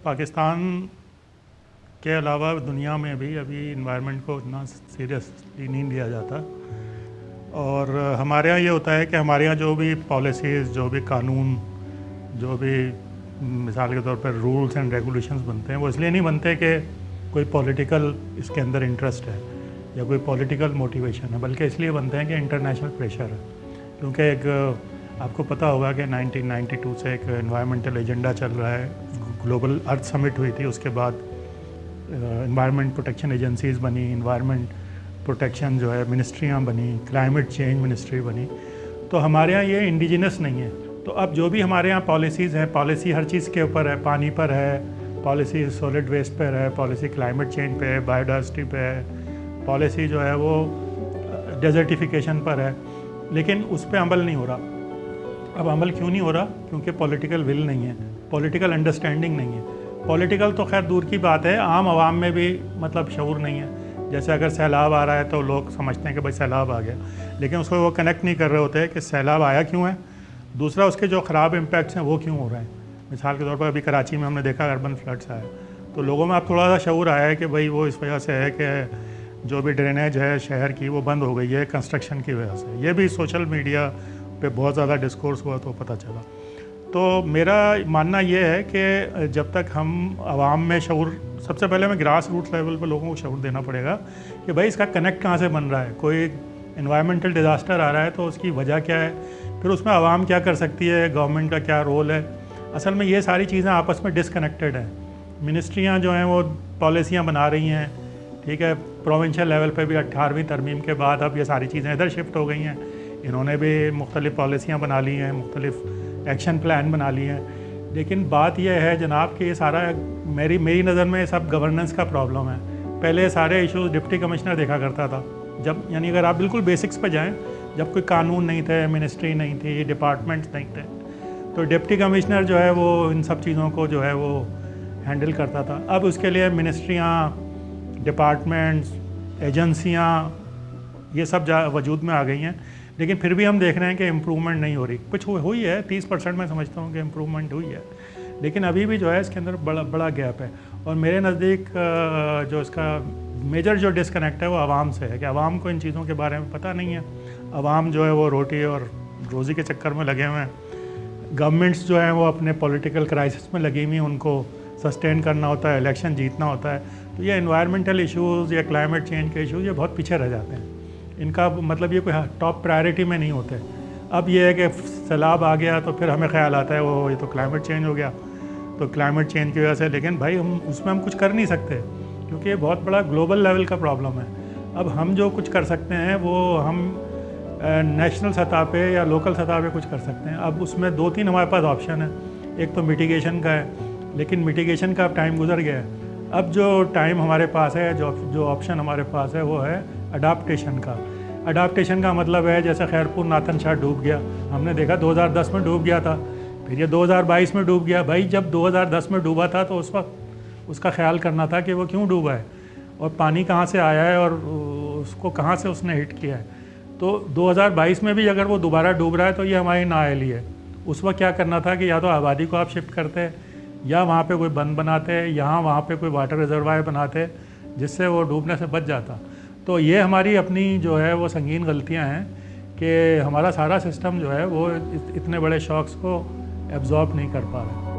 पाकिस्तान के अलावा दुनिया में भी अभी इन्वायरमेंट को उतना सीरियसली नहीं लिया जाता। और हमारे यहाँ ये होता है कि हमारे यहाँ जो भी पॉलिसीज़, जो भी कानून, जो भी मिसाल के तौर पर रूल्स एंड रेगुलेशंस बनते हैं वो इसलिए नहीं बनते कि कोई पॉलिटिकल इसके अंदर इंटरेस्ट है या कोई पॉलिटिकल मोटिवेशन है, बल्कि इसलिए बनते हैं कि इंटरनेशनल प्रेशर है। क्योंकि एक आपको पता होगा कि 1992 से एक एनवायरमेंटल एजेंडा चल रहा है, ग्लोबल अर्थ समिट हुई थी, उसके बाद एनवायरनमेंट प्रोटेक्शन एजेंसीज़ बनी, एनवायरनमेंट प्रोटेक्शन जो है मिनिस्ट्रियाँ बनी, क्लाइमेट चेंज मिनिस्ट्री बनी। तो हमारे यहाँ ये इंडिजिनस नहीं है। तो अब जो भी हमारे यहाँ पॉलिसीज़ हैं, पॉलिसी हर चीज़ के ऊपर है, पानी पर है पॉलिसी, सॉलिड वेस्ट पर है पॉलिसी, क्लाइमेट चेंज पे है, बायोडाइवर्सिटी पे है पॉलिसी, जो है वो डेजर्टिफिकेशन पर है, लेकिन उस पर अमल नहीं हो रहा। अब अमल क्यों नहीं हो रहा? क्योंकि पॉलिटिकल विल नहीं है, पॉलिटिकल अंडरस्टैंडिंग नहीं है। पॉलिटिकल तो खैर दूर की बात है, आम आवाम में भी मतलब शऊर नहीं है। जैसे अगर सैलाब आ रहा है तो लोग समझते हैं कि भाई सैलाब आ गया, लेकिन उसको वो कनेक्ट नहीं कर रहे होते कि सैलाब आया क्यों है, दूसरा उसके जो ख़राब इम्पैक्ट्स हैं वो क्यों हो रहे हैं। मिसाल के तौर पर अभी कराची में हमने देखा अर्बन फ्लड्स आया, तो लोगों में अब थोड़ा सा शऊर आया है कि भाई वो इस वजह से है कि जो भी ड्रेनेज है शहर की वो बंद हो गई है कंस्ट्रक्शन की वजह से। ये भी सोशल मीडिया पे बहुत ज़्यादा डिस्कोर्स हुआ तो पता चला। तो मेरा मानना ये है कि जब तक हम आवाम में शऊर, सबसे पहले हमें ग्रास रूट लेवल पर लोगों को शऊर देना पड़ेगा कि भाई इसका कनेक्ट कहाँ से बन रहा है। कोई एनवायरमेंटल डिज़ास्टर आ रहा है तो उसकी वजह क्या है, फिर उसमें आवाम क्या कर सकती है, गवर्नमेंट का क्या रोल है। असल में ये सारी चीज़ें आपस में डिसकनेक्टेड हैं। मिनिस्ट्रियाँ जो हैं वो पॉलिसियाँ बना रही हैं, ठीक है, प्रोविंशियल लेवल पे भी 18वीं तरमीम के बाद अब ये सारी चीज़ें इधर शिफ्ट हो गई हैं। इन्होंने भी मुख्तलिफ़ पॉलिसियाँ बना ली हैं, मुख्तलिफ़ एक्शन प्लान बना लिए हैं। लेकिन बात यह है जनाब कि ये सारा मेरी नज़र में सब गवर्नेंस का प्रॉब्लम है। पहले सारे इशूज़ डिप्टी कमिश्नर देखा करता था, जब यानी अगर आप बिल्कुल बेसिक्स पे जाएं, जब कोई कानून नहीं थे, मिनिस्ट्री नहीं थी, डिपार्टमेंट्स नहीं थे, तो डिप्टी कमिश्नर जो है वो इन सब चीज़ों को जो है वो हैंडल करता था। अब उसके लिए मिनिस्ट्रियाँ, डिपार्टमेंट्स, एजेंसियाँ, ये सब वजूद में आ गई हैं। लेकिन फिर भी हम देख रहे हैं कि इम्प्रूवमेंट नहीं हो रही। कुछ हुई है, 30% मैं समझता हूँ कि इम्प्रूवमेंट हुई है, लेकिन अभी भी जो है इसके अंदर बड़ा गैप है। और मेरे नज़दीक जो इसका मेजर जो डिस्कनेक्ट है वो आवाम से है कि आवाम को इन चीज़ों के बारे में पता नहीं है। आवाम जो है वो रोटी और रोज़ी के चक्कर में लगे हुए हैं। गवर्नमेंट्स जो हैं वो अपने पॉलिटिकल क्राइसिस में लगी हुई हैं, उनको सस्टेन करना होता है, इलेक्शन जीतना होता है। तो ये एनवायरमेंटल इशूज़ या क्लाइमेट चेंज के इशूज़ ये बहुत पीछे रह जाते हैं। इनका मतलब ये कोई टॉप प्रायोरिटी में नहीं होते। अब ये है कि सैलाब आ गया तो फिर हमें ख्याल आता है वो ये तो क्लाइमेट चेंज हो गया, तो क्लाइमेट चेंज की वजह से, लेकिन भाई हम उसमें हम कुछ कर नहीं सकते क्योंकि ये बहुत बड़ा ग्लोबल लेवल का प्रॉब्लम है। अब हम जो कुछ कर सकते हैं वो हम नेशनल सतह पे या लोकल सतह पे कुछ कर सकते हैं। अब उसमें 2-3 हमारे पास ऑप्शन है। एक तो मिटिगेशन का है, लेकिन मिटिगेशन का अब टाइम गुजर गया है। अब जो टाइम हमारे पास है, जो ऑप्शन हमारे पास है वो है अडाप्टेशन का। अडाप्टेशन का मतलब है जैसे खैरपुर नाथन शाह डूब गया, हमने देखा 2010 में डूब गया था, फिर ये 2022 में डूब गया। भाई जब 2010 में डूबा था तो उस वक्त उसका ख्याल करना था कि वो क्यों डूबा है और पानी कहाँ से आया है और उसको कहाँ से उसने हिट किया है। तो 2022 में भी अगर वो दोबारा डूब रहा है तो ये हमारी नाअहली है। उस वक्त क्या करना था कि या तो आबादी को आप शिफ्ट करते या वहाँ पे कोई बंद बनाते, यहाँ वहाँ पे कोई वाटर रिजर्वायर बनाते जिससे वो डूबने से बच जाता। तो ये हमारी अपनी जो है वो संगीन गलतियाँ हैं कि हमारा सारा सिस्टम जो है वो इतने बड़े शॉक्स को एब्जॉर्ब नहीं कर पा रहा है।